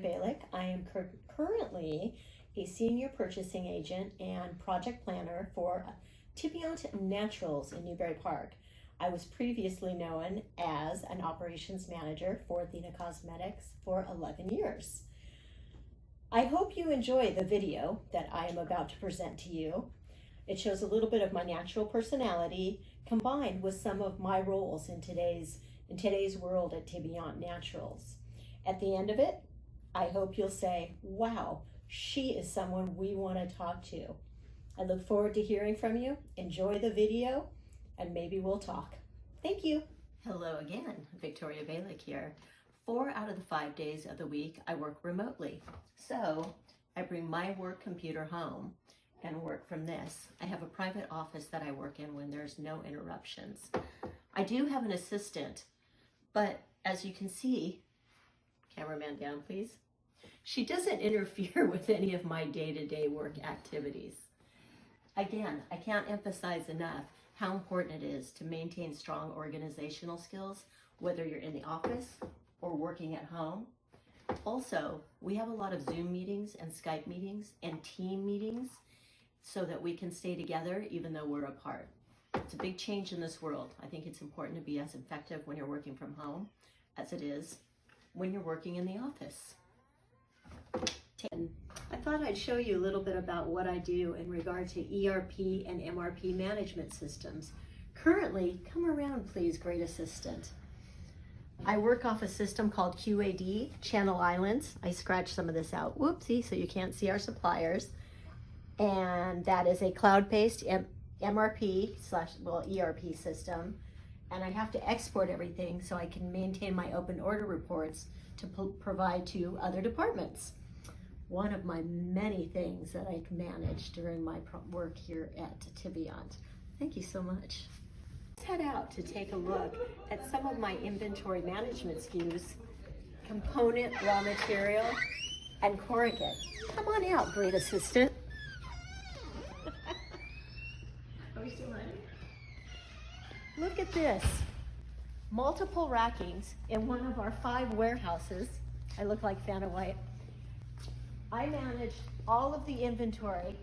Beelik. I am currently a senior purchasing agent and project planner for Tibiant Naturals in Newbury Park. I was previously known as an operations manager for Athena Cosmetics for 11 years. I hope you enjoy the video that I am about to present to you. It shows a little bit of my natural personality combined with some of my roles in today's world at Tibiant Naturals. At the end of it, I hope you'll say, wow, she is someone we want to talk to. I look forward to hearing from you. Enjoy the video, and maybe we'll talk. Thank you. Hello again, Victoria Beelik here. 4 out of the 5 days of the week, I work remotely. So I bring my work computer home and work from this. I have a private office that I work in when there's no interruptions. I do have an assistant, but as you can see, cameraman down please, she doesn't interfere with any of my day-to-day work activities. Again, I can't emphasize enough how important it is to maintain strong organizational skills, whether you're in the office or working at home. Also, we have a lot of Zoom meetings and Skype meetings and team meetings so that we can stay together even though we're apart. It's a big change in this world. I think it's important to be as effective when you're working from home as it is when you're working in the office. I thought I'd show you a little bit about what I do in regard to ERP and MRP management systems. Currently, come around please, great assistant. I work off a system called QAD, Channel Islands. I scratched some of this out, whoopsie, so you can't see our suppliers. And that is a cloud-based MRP/ERP system. And I have to export everything so I can maintain my open order reports to provide to other departments. One of my many things that I manage during my work here at Tibiant. Thank you so much. Let's head out to take a look at some of my inventory management SKUs, component, raw material, and corrugate. Come on out, great assistant. Look at this. Multiple rackings in one of our 5 warehouses. I look like Fanta White. I manage all of the inventory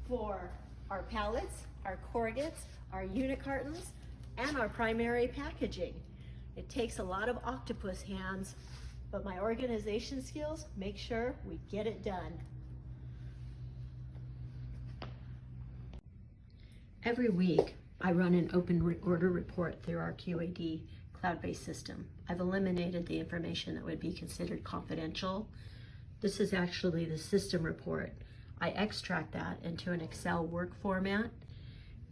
for our pallets, our corrugates, our unit cartons, and our primary packaging. It takes a lot of octopus hands, but my organization skills make sure we get it done. Every week, I run an open order report through our QAD cloud-based system. I've eliminated the information that would be considered confidential. This is actually the system report. I extract that into an Excel work format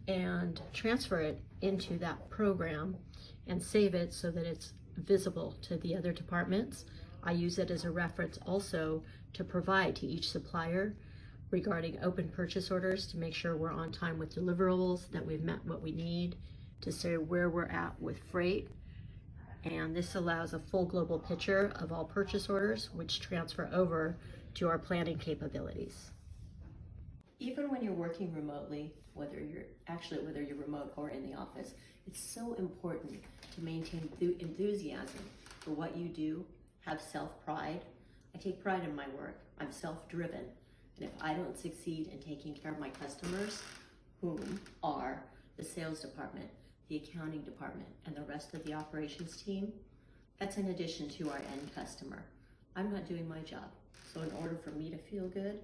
and transfer it into that program and save it so that it's visible to the other departments. I use it as a reference also to provide to each supplier regarding open purchase orders to make sure we're on time with deliverables, that we've met what we need, to say where we're at with freight. And this allows a full global picture of all purchase orders, which transfer over to our planning capabilities. Even when you're working remotely, whether you're remote or in the office, it's so important to maintain enthusiasm for what you do, have self-pride. I take pride in my work. I'm self-driven. And if I don't succeed in taking care of my customers, whom are the sales department, the accounting department, and the rest of the operations team, that's in addition to our end customer. I'm not doing my job. So in order for me to feel good,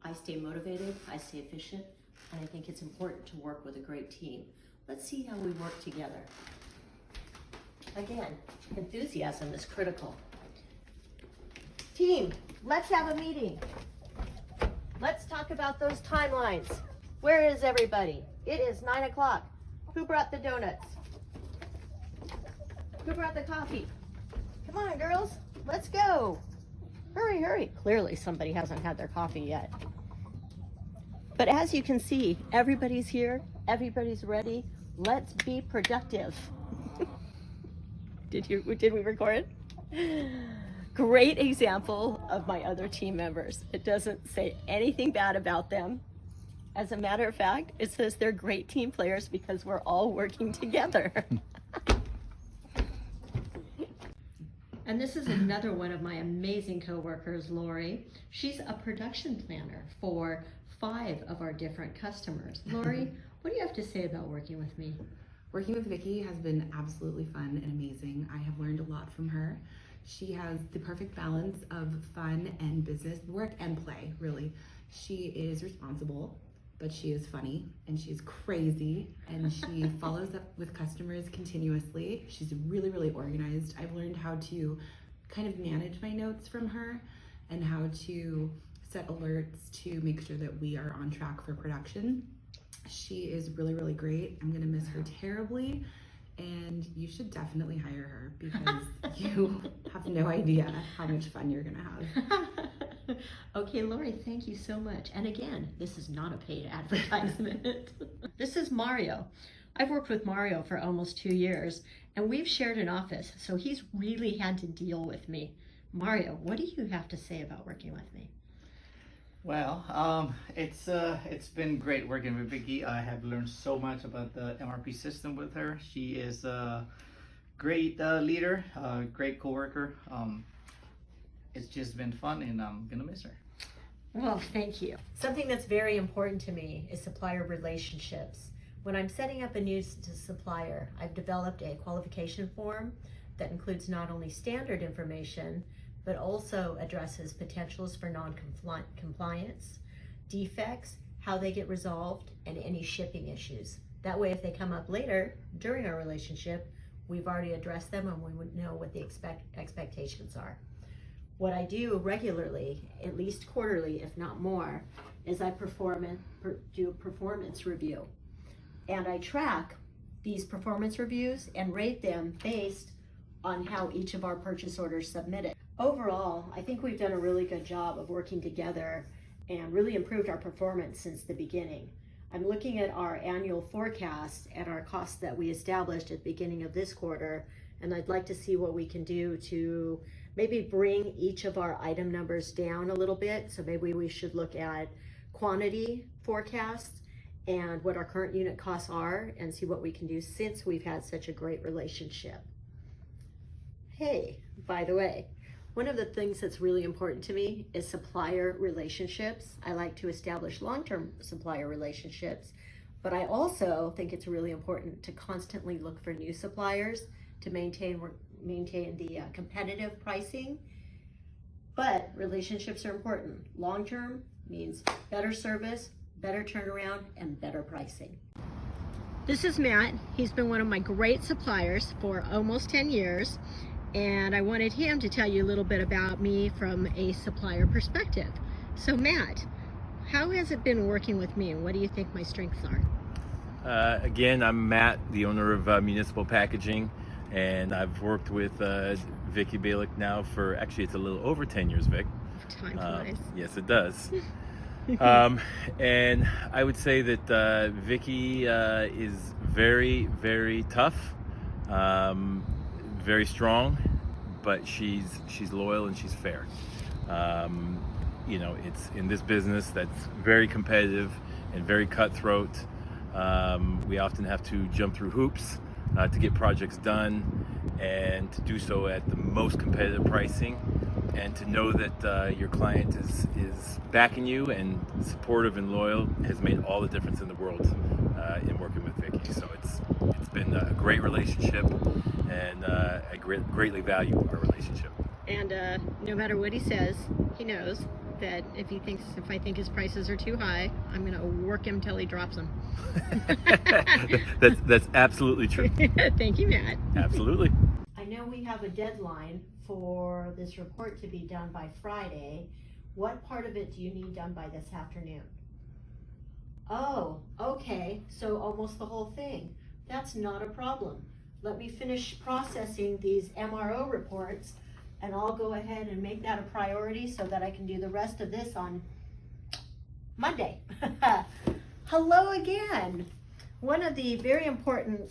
I stay motivated, I stay efficient, and I think it's important to work with a great team. Let's see how we work together. Again, enthusiasm is critical. Team, let's have a meeting. Let's talk about those timelines. Where is everybody? It is 9 o'clock. Who brought the donuts? Who brought the coffee? Come on, girls, let's go. Hurry, hurry. Clearly somebody hasn't had their coffee yet. But as you can see, everybody's here, everybody's ready. Let's be productive. Did we record? Great example of my other team members. It doesn't say anything bad about them. As a matter of fact, it says they're great team players because we're all working together. And this is another one of my amazing coworkers, Lori. She's a production planner for 5 of our different customers. Lori, what do you have to say about working with me? Working with Vicki has been absolutely fun and amazing. I have learned a lot from her. She has the perfect balance of fun and business, work and play, really. She is responsible, but she is funny and she's crazy and she follows up with customers continuously. She's really, really organized. I've learned how to kind of manage my notes from her and how to set alerts to make sure that we are on track for production. She is really, really great. I'm gonna miss her terribly, and you should definitely hire her because you have no idea how much fun you're gonna have. Okay, Lori, thank you so much. And again, this is not a paid advertisement. This is Mario. I've worked with Mario for almost 2 years, and we've shared an office, so he's really had to deal with me. Mario, what do you have to say about working with me? Well, it's been great working with Vicki. I have learned so much about the MRP system with her. She is a great leader, great coworker. It's just been fun, and I'm gonna miss her. Well, thank you. Something that's very important to me is supplier relationships. When I'm setting up a new supplier, I've developed a qualification form that includes not only standard information, but also addresses potentials for non-compliance, defects, how they get resolved, and any shipping issues. That way, if they come up later during our relationship, we've already addressed them and we would know what the expectations are. What I do regularly, at least quarterly, if not more, is I do a performance review. And I track these performance reviews and rate them based on how each of our purchase orders submitted. Overall, I think we've done a really good job of working together and really improved our performance since the beginning. I'm looking at our annual forecast and our costs that we established at the beginning of this quarter, and I'd like to see what we can do to maybe bring each of our item numbers down a little bit. So maybe we should look at quantity forecasts and what our current unit costs are and see what we can do since we've had such a great relationship. Hey, by the way, one of the things that's really important to me is supplier relationships. I like to establish long-term supplier relationships, but I also think it's really important to constantly look for new suppliers to maintain the competitive pricing. But relationships are important. Long-term means better service, better turnaround, and better pricing. This is Matt. He's been one of my great suppliers for almost 10 years. And I wanted him to tell you a little bit about me from a supplier perspective. So Matt, how has it been working with me and what do you think my strengths are? Again, I'm Matt, the owner of Municipal Packaging, and I've worked with Vicki Beelik now for, actually it's a little over 10 years, Vic. Time flies. Yes, it does. And I would say that Vicki is very, very tough. Very strong, but she's loyal and she's fair. You know, it's in this business that's very competitive and very cutthroat. We often have to jump through hoops to get projects done, and to do so at the most competitive pricing, and to know that your client is backing you and supportive and loyal has made all the difference in the world in working with Vicki. So it's been a great relationship, and I greatly value our relationship. And no matter what he says, he knows that if I think his prices are too high, I'm gonna work him till he drops them. that's absolutely true. Thank you, Matt. Absolutely. I know we have a deadline for this report to be done by Friday. What part of it do you need done by this afternoon? Oh, okay, so almost the whole thing. That's not a problem. Let me finish processing these MRO reports, and I'll go ahead and make that a priority so that I can do the rest of this on Monday. Hello again. One of the very important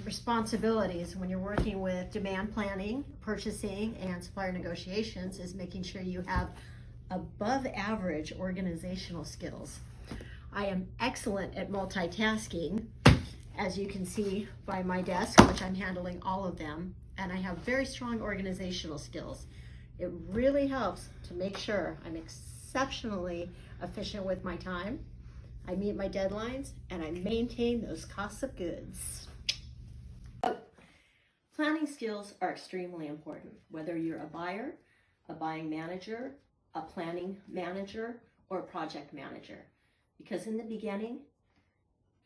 responsibilities when you're working with demand planning, purchasing, and supplier negotiations is making sure you have above average organizational skills. I am excellent at multitasking, as you can see by my desk, which I'm handling all of them. and I have very strong organizational skills. It really helps to make sure I'm exceptionally efficient with my time, I meet my deadlines, and I maintain those costs of goods. So, planning skills are extremely important, whether you're a buyer, a buying manager, a planning manager, or a project manager. Because in the beginning,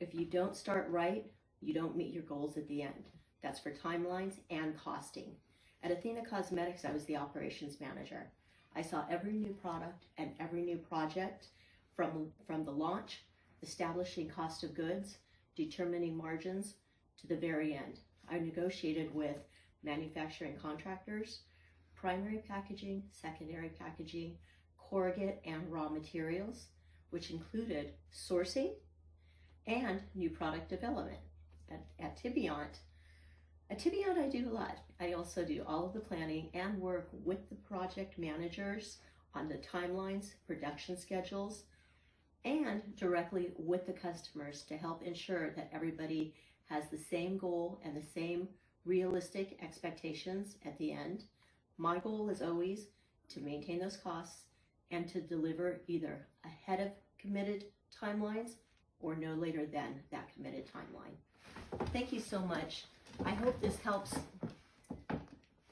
if you don't start right, you don't meet your goals at the end. That's for timelines and costing. At Athena Cosmetics, I was the operations manager. I saw every new product and every new project from the launch, establishing cost of goods, determining margins, to the very end. I negotiated with manufacturing contractors, primary packaging, secondary packaging, corrugate, and raw materials, which included sourcing and new product development. At Tibiant, I do a lot. I also do all of the planning and work with the project managers on the timelines, production schedules, and directly with the customers to help ensure that everybody has the same goal and the same realistic expectations at the end. My goal is always to maintain those costs and to deliver either ahead of committed timelines or no later than that committed timeline. Thank you so much. I hope this helps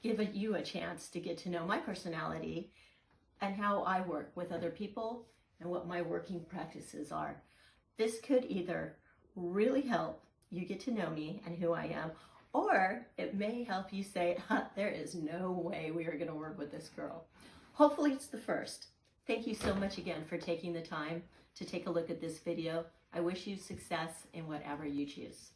give you a chance to get to know my personality and how I work with other people and what my working practices are. This could either really help you get to know me and who I am, or it may help you say, there is no way we are going to work with this girl. Hopefully it's the first. Thank you so much again for taking the time to take a look at this video. I wish you success in whatever you choose.